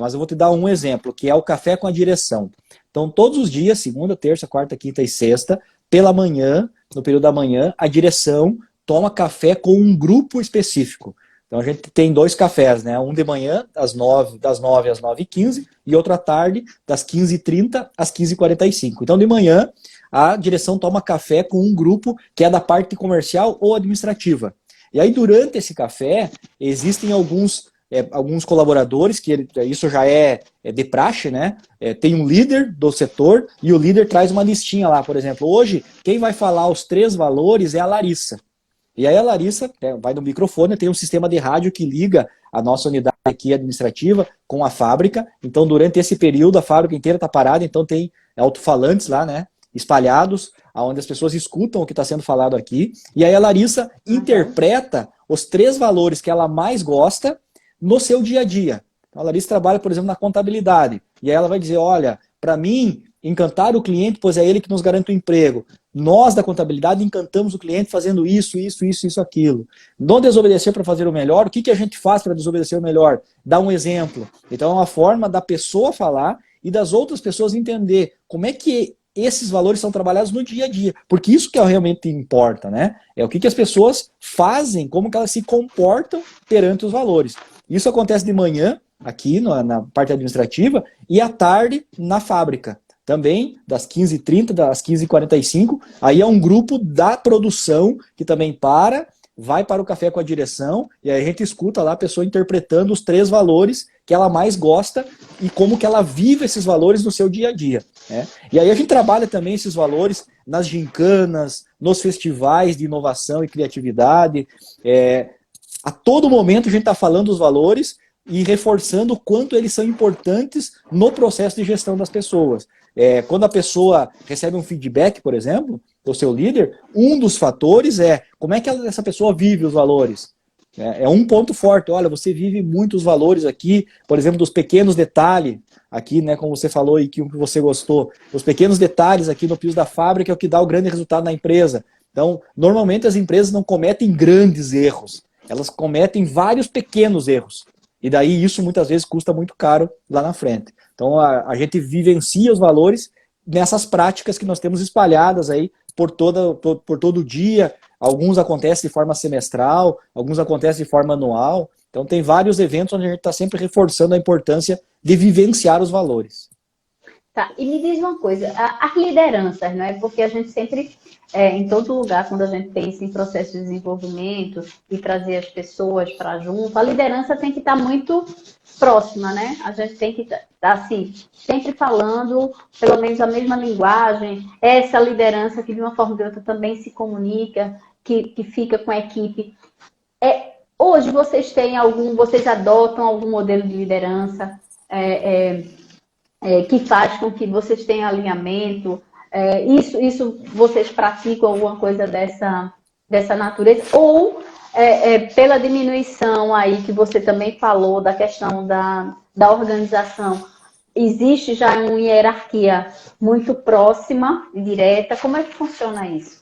mas eu vou te dar um exemplo, que é o café com a direção. Então todos os dias, segunda, terça, quarta, quinta e sexta, pela manhã, no período da manhã, a direção toma café com um grupo específico. Então a gente tem 2 cafés, né? Um de manhã, das 9 às 9h15, e outro à tarde, das 15h30 às 15h45. Então de manhã, a direção toma café com um grupo que é da parte comercial ou administrativa. E aí durante esse café, existem alguns colaboradores, que isso já é de praxe, né? Tem um líder do setor e o líder traz uma listinha lá, por exemplo. Hoje, quem vai falar os 3 valores é a Larissa. E aí a Larissa vai no microfone, tem um sistema de rádio que liga a nossa unidade aqui administrativa com a fábrica. Então, durante esse período, a fábrica inteira está parada, então tem alto-falantes lá, né? Espalhados, onde as pessoas escutam o que está sendo falado aqui. E aí a Larissa interpreta os 3 valores que ela mais gosta no seu dia a dia. Então, a Larissa trabalha, por exemplo, na contabilidade. E aí ela vai dizer, olha, para mim, encantar o cliente, pois é ele que nos garante o emprego. Nós, da contabilidade, encantamos o cliente fazendo isso, aquilo. Não desobedecer para fazer o melhor. O que a gente faz para desobedecer o melhor? Dá um exemplo. Então, é uma forma da pessoa falar e das outras pessoas entender como é que esses valores são trabalhados no dia a dia. Porque isso que realmente importa, né? É o que as pessoas fazem, como que elas se comportam perante os valores. Isso acontece de manhã, aqui na parte administrativa, e à tarde na fábrica. Também, das 15h30, das 15h45, aí é um grupo da produção que também vai para o café com a direção, e aí a gente escuta lá a pessoa interpretando os 3 valores que ela mais gosta e como que ela vive esses valores no seu dia a dia. Né? E aí a gente trabalha também esses valores nas gincanas, nos festivais de inovação e criatividade. A todo momento a gente está falando dos valores e reforçando o quanto eles são importantes no processo de gestão das pessoas. Quando a pessoa recebe um feedback, por exemplo, do seu líder, um dos fatores é como é que essa pessoa vive os valores. É um ponto forte. Olha, você vive muitos valores aqui, por exemplo, dos pequenos detalhes, aqui, né, como você falou e que você gostou, os pequenos detalhes aqui no piso da fábrica é o que dá o grande resultado na empresa. Então, normalmente as empresas não cometem grandes erros, elas cometem vários pequenos erros. E daí isso muitas vezes custa muito caro lá na frente. Então a gente vivencia os valores nessas práticas que nós temos espalhadas aí por todo o dia. Alguns acontecem de forma semestral, alguns acontecem de forma anual. Então tem vários eventos onde a gente está sempre reforçando a importância de vivenciar os valores. Tá, e me diz uma coisa, as lideranças, não é? Porque a gente sempre, em todo lugar, quando a gente pensa em processo de desenvolvimento e trazer as pessoas para junto, a liderança tem que estar muito próxima, né? A gente tem que estar, assim, sempre falando, pelo menos a mesma linguagem, essa liderança que de uma forma ou de outra também se comunica, que fica com a equipe. Hoje vocês adotam algum modelo de liderança? que faz com que vocês tenham alinhamento? Isso vocês praticam alguma coisa dessa natureza? Ou pela diminuição aí que você também falou da questão da organização, existe já uma hierarquia muito próxima e direta? Como é que funciona isso?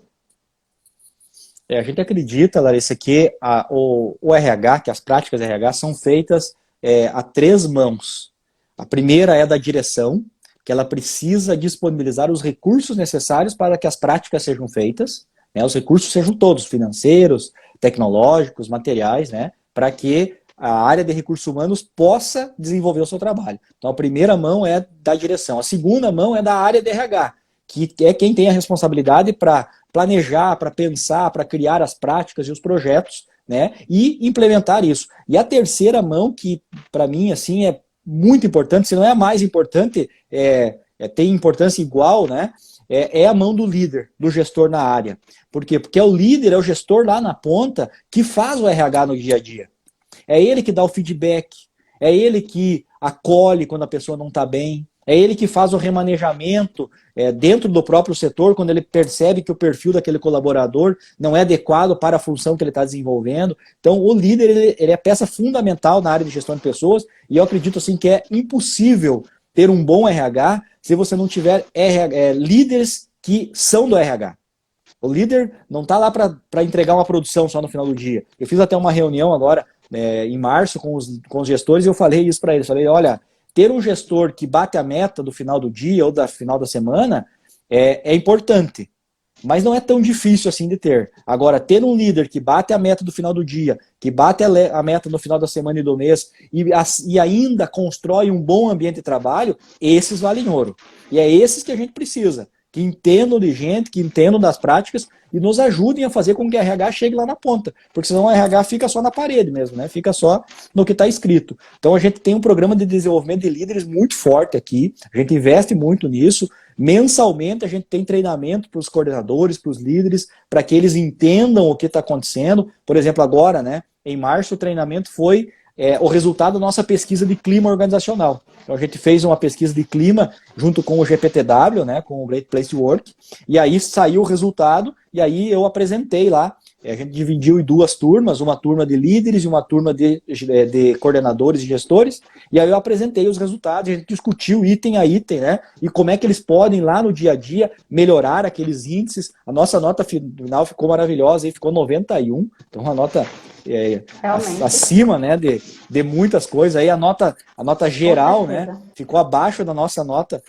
A gente acredita, Larissa, que o RH, que as práticas RH são feitas a três mãos. A primeira é da direção, que ela precisa disponibilizar os recursos necessários para que as práticas sejam feitas, né? Os recursos sejam todos, financeiros, tecnológicos, materiais, né? Para que a área de recursos humanos possa desenvolver o seu trabalho. Então, a primeira mão é da direção. A segunda mão é da área de RH, que é quem tem a responsabilidade para planejar, para pensar, para criar as práticas e os projetos, né? E implementar isso. E a terceira mão, que para mim assim é muito importante, se não é a mais importante, tem importância igual, né? É a mão do líder, do gestor na área. Por quê? Porque é o líder, é o gestor lá na ponta que faz o RH no dia a dia. É ele que dá o feedback, é ele que acolhe quando a pessoa não está bem, é ele que faz o remanejamento dentro do próprio setor, quando ele percebe que o perfil daquele colaborador não é adequado para a função que ele está desenvolvendo. Então, o líder ele é peça fundamental na área de gestão de pessoas, e eu acredito assim, que é impossível ter um bom RH se você não tiver líderes que são do RH. O líder não está lá para entregar uma produção só no final do dia. Eu fiz até uma reunião agora, em março, com os gestores, e eu falei isso para eles. Falei, olha, ter um gestor que bate a meta do final do dia ou da final da semana é importante, mas não é tão difícil assim de ter. Agora, ter um líder que bate a meta do final do dia, que bate a meta no final da semana e do mês, e ainda constrói um bom ambiente de trabalho, esses valem ouro. E é esses que a gente precisa, que entendam de gente, que entendam das práticas e nos ajudem a fazer com que a RH chegue lá na ponta. Porque senão a RH fica só na parede mesmo, né? Fica só no que está escrito. Então a gente tem um programa de desenvolvimento de líderes muito forte aqui, a gente investe muito nisso. Mensalmente a gente tem treinamento para os coordenadores, para os líderes, para que eles entendam o que está acontecendo. Por exemplo, agora, né, em março, o treinamento foi o resultado da nossa pesquisa de clima organizacional. Então a gente fez uma pesquisa de clima junto com o GPTW, né, com o Great Place to Work, e aí saiu o resultado, e aí eu apresentei lá. A gente dividiu em duas turmas, uma turma de líderes e uma turma de coordenadores e gestores, e aí eu apresentei os resultados, a gente discutiu item a item, né, e como é que eles podem lá no dia a dia melhorar aqueles índices. A nossa nota final ficou maravilhosa, ficou 91, então uma nota acima, né, de muitas coisas. Aí a nota geral, né, ficou abaixo da nossa nota.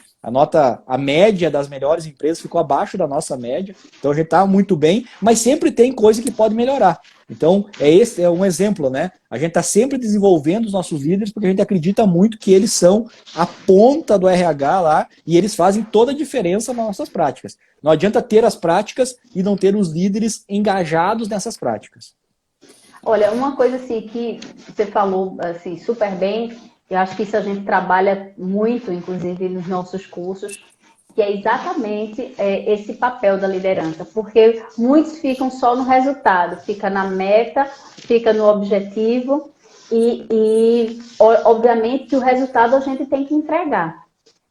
A média das melhores empresas ficou abaixo da nossa média. Então a gente está muito bem, mas sempre tem coisa que pode melhorar. Então esse é um exemplo, né? A gente está sempre desenvolvendo os nossos líderes porque a gente acredita muito que eles são a ponta do RH lá e eles fazem toda a diferença nas nossas práticas. Não adianta ter as práticas e não ter os líderes engajados nessas práticas. Olha, uma coisa assim que você falou assim, super bem, eu acho que isso a gente trabalha muito, inclusive, nos nossos cursos, que é exatamente esse papel da liderança, porque muitos ficam só no resultado, fica na meta, fica no objetivo e obviamente que o resultado a gente tem que entregar.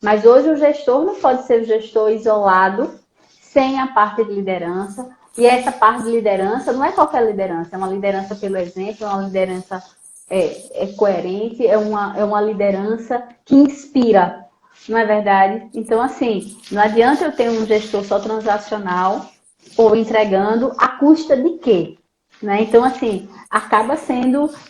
Mas hoje o gestor não pode ser o gestor isolado, sem a parte de liderança. E essa parte de liderança não é qualquer liderança, é uma liderança pelo exemplo, é uma liderança coerente, é uma liderança que inspira, não é verdade? Então, assim, não adianta eu ter um gestor só transacional ou entregando à custa de quê? Né? Então, assim,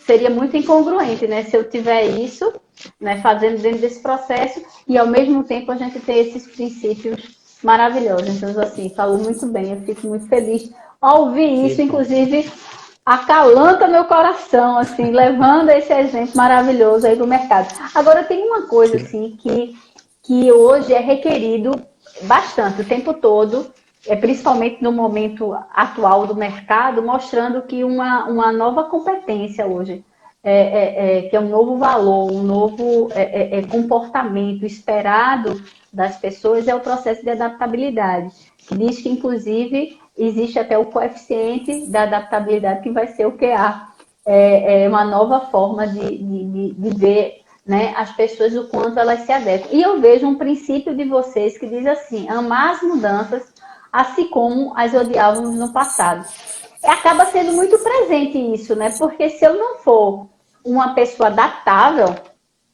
seria muito incongruente, né? Se eu tiver isso, né, fazendo dentro desse processo e ao mesmo tempo a gente ter esses princípios maravilhosos. Então, assim, falou muito bem, eu fico muito feliz ao ouvir isso, inclusive acalanta meu coração, assim, levando esse exemplo maravilhoso aí do mercado. Agora, tem uma coisa, assim, que hoje é requerido bastante, o tempo todo, principalmente no momento atual do mercado, mostrando que uma nova competência hoje, que é um novo valor, um novo comportamento esperado das pessoas, é o processo de adaptabilidade. Diz que, inclusive, existe até o coeficiente da adaptabilidade, que vai ser o QA. É uma nova forma de ver né, as pessoas o quanto elas se adequam. E eu vejo um princípio de vocês que diz assim, amar as mudanças, assim como as odiávamos no passado. E acaba sendo muito presente isso, né? Porque se eu não for uma pessoa adaptável,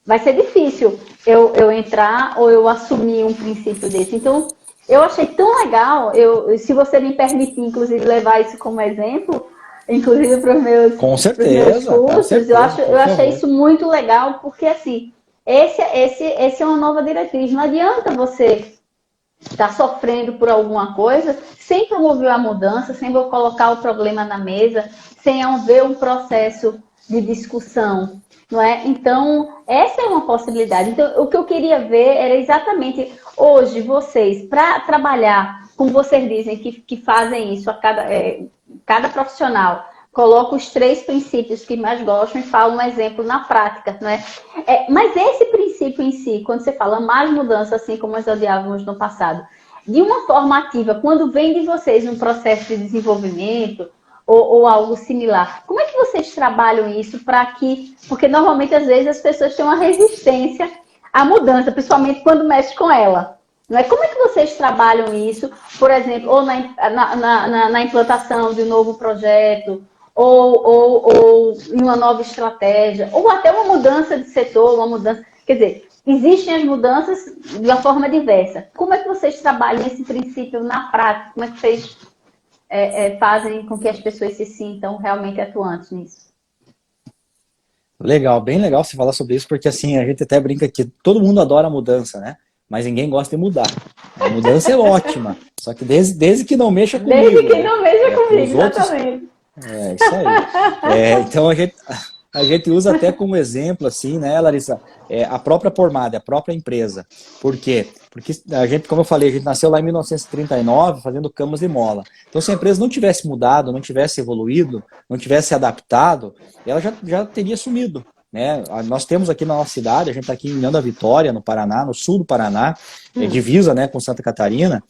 vai ser difícil eu entrar ou eu assumir um princípio desse. Então, eu achei tão legal, se você me permitir, inclusive, levar isso como exemplo, inclusive para os meus, Com certeza, cursos, eu achei favor. isso muito legal, porque assim, esse é uma nova diretriz. Não adianta você estar sofrendo por alguma coisa sem promover a mudança, sem colocar o problema na mesa, sem haver um processo de discussão, não é? Então, essa é uma possibilidade. Então, o que eu queria ver era exatamente hoje vocês, para trabalhar, como vocês dizem que fazem isso, cada profissional coloca os 3 princípios que mais gostam e fala um exemplo na prática, não é? Mas esse princípio em si, quando você fala mais mudança, assim como nós odiávamos no passado, de uma forma ativa, quando vem de vocês um processo de desenvolvimento ou algo similar, como é que vocês trabalham isso para que... Porque normalmente, às vezes, as pessoas têm uma resistência à mudança, principalmente quando mexe com ela. Não é? Como é que vocês trabalham isso, por exemplo, ou na implantação de um novo projeto, ou em uma nova estratégia, ou até uma mudança de setor, uma mudança... Quer dizer, existem as mudanças de uma forma diversa. Como é que vocês trabalham esse princípio na prática? Como é que vocês fazem com que as pessoas se sintam realmente atuantes nisso? Legal, bem legal você falar sobre isso, porque assim, a gente até brinca que todo mundo adora a mudança, né? Mas ninguém gosta de mudar. A mudança é ótima, só que desde que não mexa comigo. Desde que não mexa comigo, exatamente. Isso aí. Então a gente usa até como exemplo, assim, né, Larissa, a própria Pormada, a própria empresa. Por quê? Porque a gente, como eu falei, a gente nasceu lá em 1939 fazendo camas de mola. Então, se a empresa não tivesse mudado, não tivesse evoluído, não tivesse adaptado, ela já teria sumido. Né? Nós temos aqui na nossa cidade, a gente está aqui em União da Vitória, no Paraná, no sul do Paraná, divisa, né, com Santa Catarina,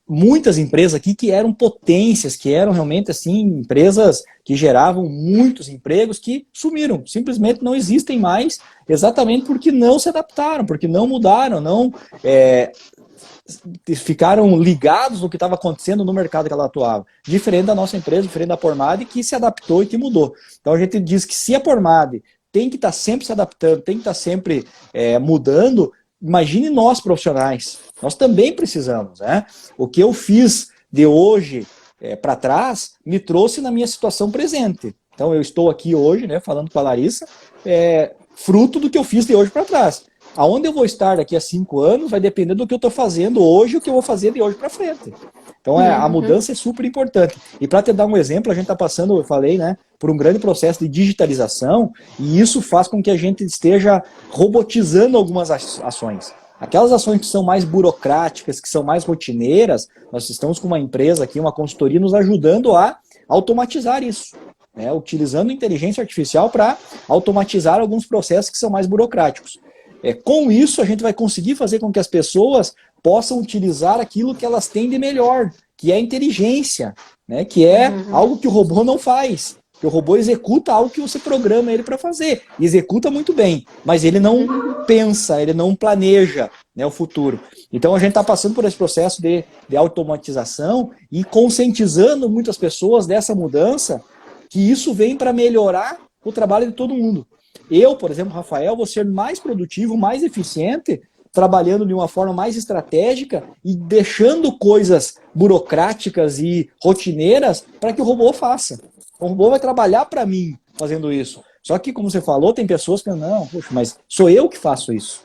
muitas empresas aqui que eram potências, que eram realmente assim, empresas que geravam muitos empregos que sumiram, simplesmente não existem mais, exatamente porque não se adaptaram, porque não mudaram, não ficaram ligados no que estava acontecendo no mercado que ela atuava. Diferente da nossa empresa, diferente da Pormade, que se adaptou e que mudou. Então a gente diz que se a Pormade tem que estar sempre se adaptando, tem que estar sempre mudando, imagine nós profissionais. Nós também precisamos, né? O que eu fiz de hoje para trás me trouxe na minha situação presente. Então eu estou aqui hoje, né, falando com a Larissa, fruto do que eu fiz de hoje para trás. Aonde eu vou estar daqui a 5 anos vai depender do que eu estou fazendo hoje e o que eu vou fazer de hoje para frente. Então a mudança é super importante. E para te dar um exemplo, a gente está passando, eu falei, né, por um grande processo de digitalização e isso faz com que a gente esteja robotizando algumas ações. Aquelas ações que são mais burocráticas, que são mais rotineiras, nós estamos com uma empresa aqui, uma consultoria, nos ajudando a automatizar isso, né, utilizando inteligência artificial para automatizar alguns processos que são mais burocráticos. Com isso, a gente vai conseguir fazer com que as pessoas possam utilizar aquilo que elas têm de melhor, que é a inteligência, né, que é algo que o robô não faz. Que o robô executa algo que você programa ele para fazer. E executa muito bem, mas ele não pensa, ele não planeja, né, o futuro. Então a gente está passando por esse processo de automatização e conscientizando muitas pessoas dessa mudança, que isso vem para melhorar o trabalho de todo mundo. Eu, por exemplo, Rafael, vou ser mais produtivo, mais eficiente, trabalhando de uma forma mais estratégica e deixando coisas burocráticas e rotineiras para que o robô faça. O robô vai trabalhar para mim fazendo isso. Só que, como você falou, tem pessoas que não, poxa, mas sou eu que faço isso.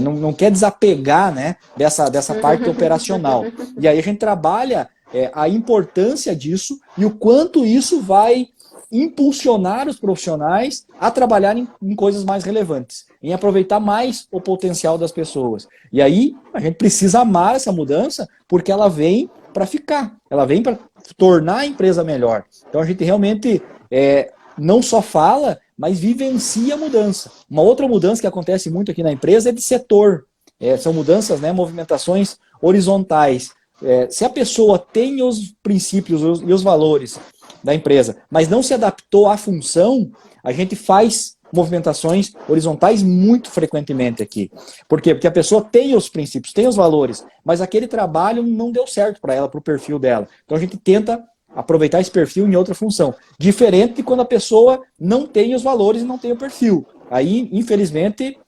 Não quer desapegar, né, dessa parte operacional. E aí a gente trabalha a importância disso e o quanto isso vai impulsionar os profissionais a trabalharem em coisas mais relevantes, em aproveitar mais o potencial das pessoas. E aí a gente precisa amar essa mudança porque ela vem para ficar, ela vem para tornar a empresa melhor. Então a gente realmente não só fala, mas vivencia a mudança. Uma outra mudança que acontece muito aqui na empresa é de setor. São mudanças, né, movimentações horizontais. Se a pessoa tem os princípios e os valores da empresa, mas não se adaptou à função, a gente faz movimentações horizontais muito frequentemente aqui. Por quê? Porque a pessoa tem os princípios, tem os valores, mas aquele trabalho não deu certo para ela, para o perfil dela. Então a gente tenta aproveitar esse perfil em outra função. Diferente de quando a pessoa não tem os valores e não tem o perfil. Aí, infelizmente,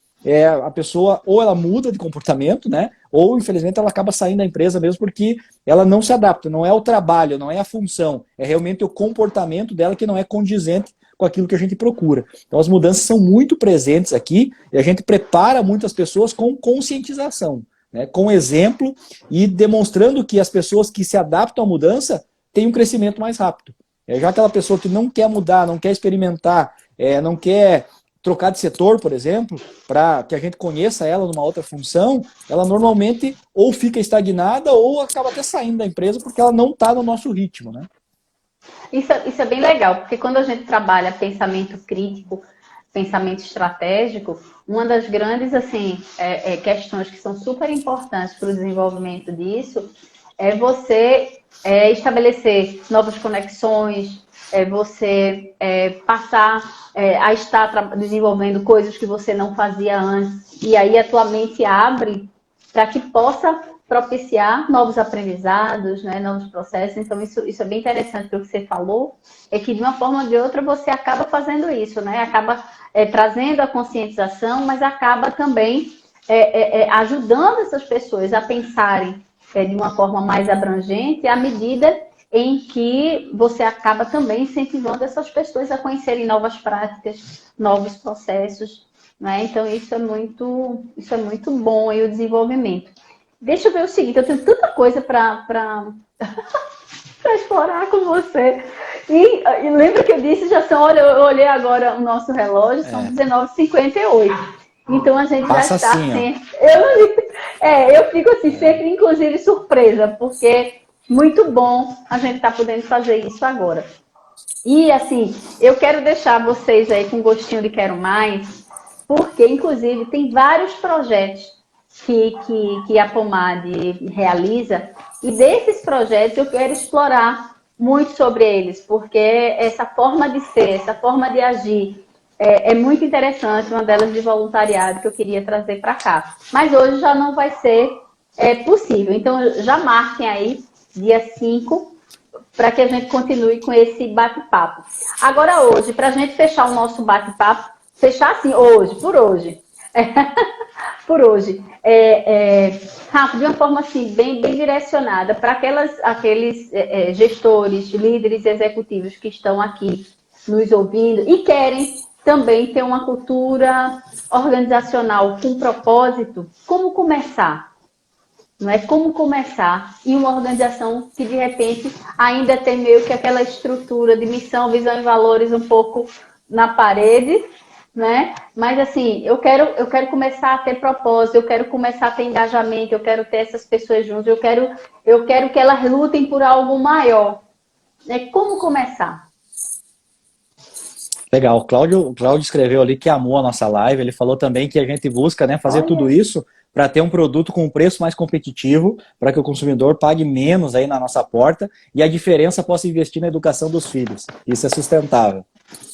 a pessoa ou ela muda de comportamento, né? Ou, infelizmente, ela acaba saindo da empresa mesmo porque ela não se adapta. Não é o trabalho, não é a função. É realmente o comportamento dela que não é condizente com aquilo que a gente procura. Então, as mudanças são muito presentes aqui e a gente prepara muitas pessoas com conscientização, né? Com exemplo e demonstrando que as pessoas que se adaptam à mudança têm um crescimento mais rápido. Já aquela pessoa que não quer mudar, não quer experimentar, não quer trocar de setor, por exemplo, para que a gente conheça ela numa outra função, ela normalmente ou fica estagnada ou acaba até saindo da empresa porque ela não está no nosso ritmo, né? Isso é bem legal, porque quando a gente trabalha pensamento crítico, pensamento estratégico, uma das grandes assim, questões que são super importantes para o desenvolvimento disso é você estabelecer novas conexões, você passar a estar desenvolvendo coisas que você não fazia antes, e aí a tua mente abre para que possa propiciar novos aprendizados, né, novos processos. Então, isso é bem interessante o que você falou, é que de uma forma ou de outra você acaba fazendo isso, né? Acaba trazendo a conscientização, mas acaba também ajudando essas pessoas a pensarem de uma forma mais abrangente, à medida em que você acaba também incentivando essas pessoas a conhecerem novas práticas, novos processos, né? Então, isso é muito bom aí, o desenvolvimento. Deixa eu ver o seguinte, eu tenho tanta coisa para explorar com você. E lembra que eu disse, olha, eu olhei agora o nosso relógio, são 19h58. Então a gente Passa já está assim, sempre. Eu fico assim, sempre, inclusive, surpresa, porque muito bom a gente estar podendo fazer isso agora. E assim, eu quero deixar vocês aí com gostinho de quero mais, porque inclusive tem vários projetos que a Pomade realiza, e desses projetos eu quero explorar muito sobre eles, porque essa forma de ser, essa forma de agir é muito interessante, uma delas de voluntariado que eu queria trazer para cá. Mas hoje já não vai ser possível, então já marquem aí, dia 5, para que a gente continue com esse bate-papo. Agora hoje, para a gente fechar o nosso bate-papo, fechar assim, hoje, por hoje, por hoje, Rafa, de uma forma assim, bem direcionada para aqueles gestores, líderes executivos que estão aqui nos ouvindo e querem também ter uma cultura organizacional com propósito, como começar? Não é como começar em uma organização que de repente ainda tem meio que aquela estrutura de missão, visão e valores um pouco na parede, né? Mas assim, eu quero começar a ter propósito, eu quero começar a ter engajamento, eu quero ter essas pessoas juntas, eu quero que elas lutem por algo maior. Como começar? Legal, o Cláudio escreveu ali que amou a nossa live, ele falou também que a gente busca, né, fazer tudo isso para ter um produto com um preço mais competitivo, para que o consumidor pague menos aí na nossa porta e a diferença possa investir na educação dos filhos. Isso é sustentável.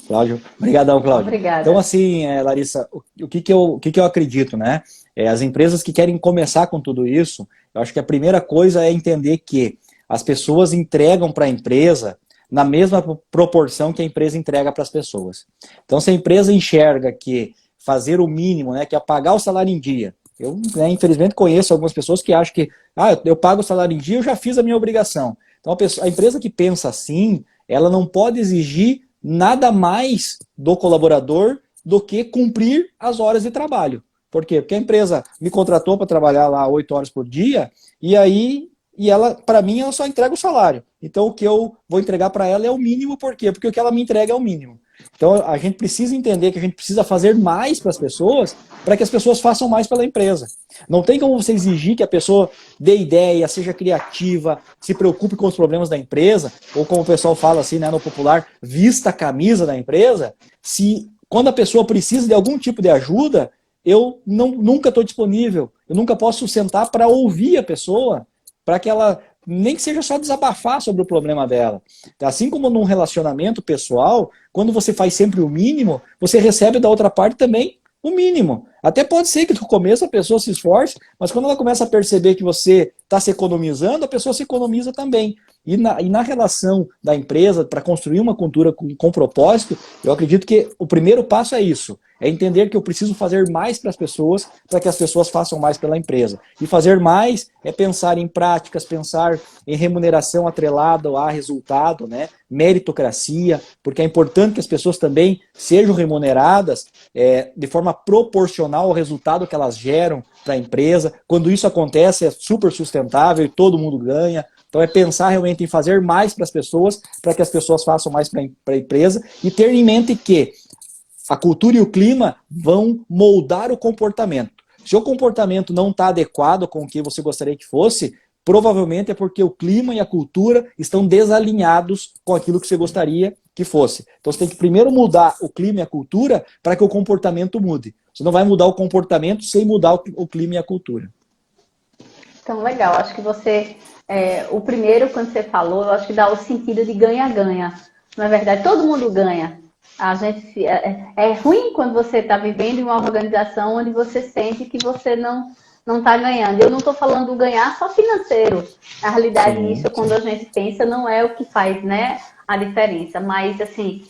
Cláudio, obrigadão, Cláudio. Obrigada. Então, assim, Larissa, o que eu acredito, né? As empresas que querem começar com tudo isso, eu acho que a primeira coisa é entender que as pessoas entregam para a empresa na mesma proporção que a empresa entrega para as pessoas. Então, se a empresa enxerga que fazer o mínimo, né, que é pagar o salário em dia, eu, né, infelizmente, conheço algumas pessoas que acham que eu pago o salário em dia, eu já fiz a minha obrigação. Então, a empresa que pensa assim, ela não pode exigir nada mais do colaborador do que cumprir as horas de trabalho. Por quê? Porque a empresa me contratou para trabalhar lá 8 horas por dia, e ela, para mim, ela só entrega o salário. Então, o que eu vou entregar para ela é o mínimo. Por quê? Porque o que ela me entrega é o mínimo. Então, a gente precisa entender que a gente precisa fazer mais para as pessoas, para que as pessoas façam mais pela empresa. Não tem como você exigir que a pessoa dê ideia, seja criativa, se preocupe com os problemas da empresa, ou como o pessoal fala assim, né, no popular, vista a camisa da empresa, se quando a pessoa precisa de algum tipo de ajuda, eu nunca estou disponível, eu nunca posso sentar para ouvir a pessoa, para que ela nem que seja só desabafar sobre o problema dela. Assim como num relacionamento pessoal, quando você faz sempre o mínimo, você recebe da outra parte também o mínimo. Até pode ser que no começo a pessoa se esforce, mas quando ela começa a perceber que você está se economizando, a pessoa se economiza também. E na relação da empresa, para construir uma cultura com propósito, eu acredito que o primeiro passo é isso. É entender que eu preciso fazer mais para as pessoas, para que as pessoas façam mais pela empresa. E fazer mais é pensar em práticas, pensar em remuneração atrelada a resultado, né? Meritocracia, porque é importante que as pessoas também sejam remuneradas de forma proporcional ao resultado que elas geram para a empresa. Quando isso acontece, é super sustentável e todo mundo ganha. Então é pensar realmente em fazer mais para as pessoas, para que as pessoas façam mais para a empresa, e ter em mente que a cultura e o clima vão moldar o comportamento. Se o comportamento não está adequado com o que você gostaria que fosse, provavelmente é porque o clima e a cultura estão desalinhados com aquilo que você gostaria que fosse. Então você tem que primeiro mudar o clima e a cultura para que o comportamento mude. Você não vai mudar o comportamento sem mudar o clima e a cultura. Então, legal. Acho que você... o primeiro, quando você falou, eu acho que dá o sentido de ganha-ganha. Na verdade, todo mundo ganha. A gente, é ruim quando você está vivendo em uma organização onde você sente que você não está ganhando. Eu não estou falando do ganhar só financeiro. Na realidade, sim, isso, quando a gente pensa, não é o que faz, né, a diferença. Mas, assim,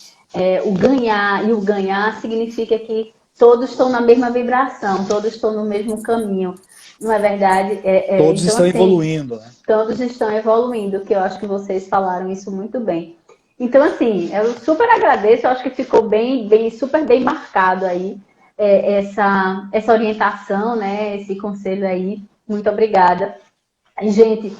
o ganhar e o ganhar significa que todos estão na mesma vibração, todos estão no mesmo caminho. Não é verdade? Todos então, estão assim, evoluindo, né? Todos estão evoluindo, que eu acho que vocês falaram isso muito bem. Então, assim, eu super agradeço, eu acho que ficou super bem marcado aí essa orientação, né? Esse conselho aí. Muito obrigada. E, gente,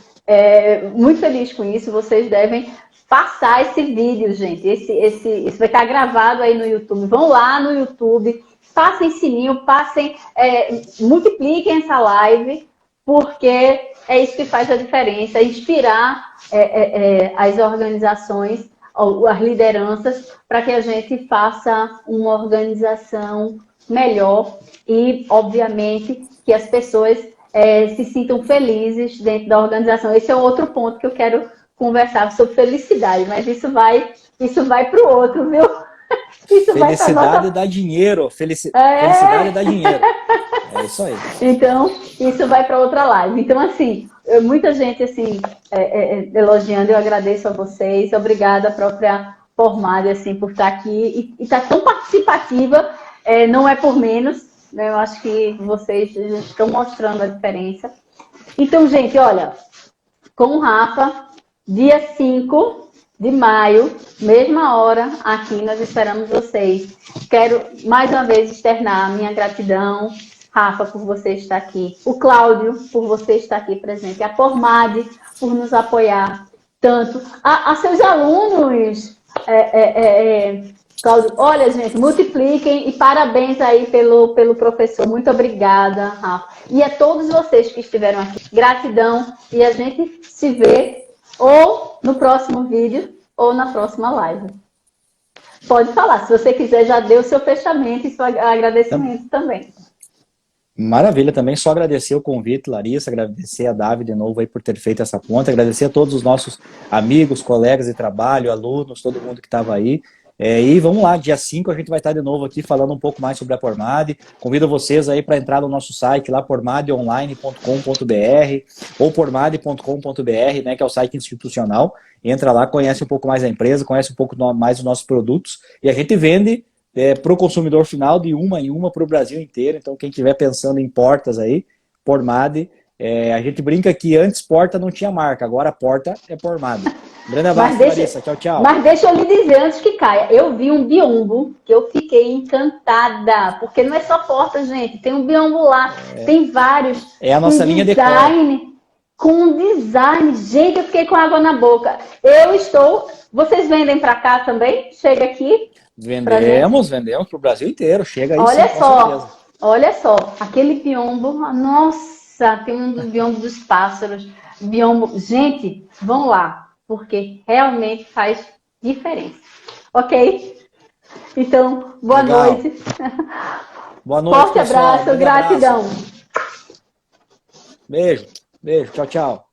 muito feliz com isso. Vocês devem passar esse vídeo, gente. Isso vai estar gravado aí no YouTube. Vão lá no YouTube, passem sininho, multipliquem essa live, porque é isso que faz a diferença, inspirar as organizações, as lideranças, para que a gente faça uma organização melhor e, obviamente, que as pessoas se sintam felizes dentro da organização. Esse é outro ponto que eu quero conversar sobre felicidade, mas isso vai para o outro, viu? Isso felicidade dá dinheiro, felicidade dá dinheiro. É isso aí. Então, isso vai para outra live. Então, assim, muita gente assim elogiando, eu agradeço a vocês. Obrigada, a própria Formad, assim, por estar aqui e estar tão participativa. Não é por menos, né? Eu acho que vocês estão mostrando a diferença. Então, gente, olha, com o Rafa, dia 5 de maio, mesma hora, aqui nós esperamos vocês. Quero mais uma vez externar a minha gratidão, Rafa, por você estar aqui, o Cláudio, por você estar aqui presente, a Formad, por nos apoiar tanto, a seus alunos, Cláudio, olha, gente, multipliquem e parabéns aí pelo professor, muito obrigada, Rafa, e a todos vocês que estiveram aqui, gratidão, e a gente se vê ou no próximo vídeo ou na próxima live. Pode falar, se você quiser, já deu o seu fechamento e seu agradecimento também. Maravilha, também só agradecer o convite, Larissa, agradecer a Davi de novo aí por ter feito essa ponta, agradecer a todos os nossos amigos, colegas de trabalho, alunos, todo mundo que estava aí. E vamos lá, dia 5 a gente vai estar de novo aqui falando um pouco mais sobre a Formad. Convido vocês aí para entrar no nosso site lá, formadonline.com.br ou formad.com.br, né, que é o site institucional. Entra lá, conhece um pouco mais a empresa, conhece um pouco mais os nossos produtos e a gente vende para o consumidor final de uma em uma para o Brasil inteiro. Então quem estiver pensando em portas aí, Formad, a gente brinca que antes porta não tinha marca, agora porta é Formad. Grande abraço, Larissa. Tchau, tchau. Mas deixa eu lhe dizer, antes que caia, eu vi um biombo que eu fiquei encantada, porque não é só porta, gente, tem um biombo lá, tem vários. É a nossa linha de design. Com design, gente, eu fiquei com água na boca. Vocês vendem para cá também? Chega aqui? Vendemos para o Brasil inteiro, chega aí. Olha só, aquele biombo, nossa, tem um do biombo dos pássaros, biombo, gente, vão lá. Porque realmente faz diferença. Ok? Então, boa noite. Boa noite, forte abraço, gratidão. Beijo, tchau, tchau.